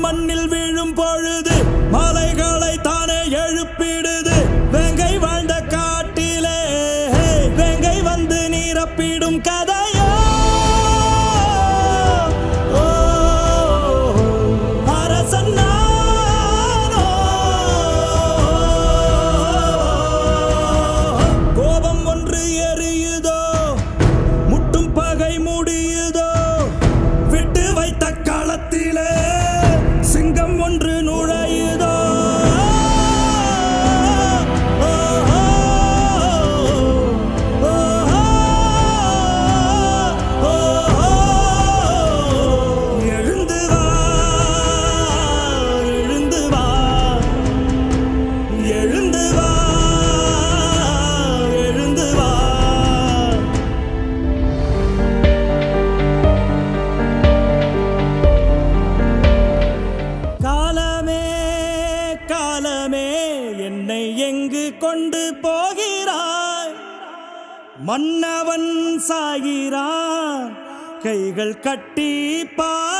மண்ணில் விழும் பொழுது மலைகளை தானே எழுப்பிடுது. வேங்கை வாழ்ந்த காட்டிலே வேங்கை வந்து நீரப்பிடும் கதையோ அரசன் நானோ. கோபம் ஒன்று எரியுதோ முட்டும் பகை முடியுதோ விட்டு வைத்த களத்திலே சிங்கம் ஒன்று நுழையுதோ. எழுந்து வா எழுந்து வா எழுந்து வா எழுந்து வா. காலமே காலமே என்னை எங்கு கொண்டு போகிறாய்? மன்னவன் சாகிறான் கைகள் கட்டி பார்.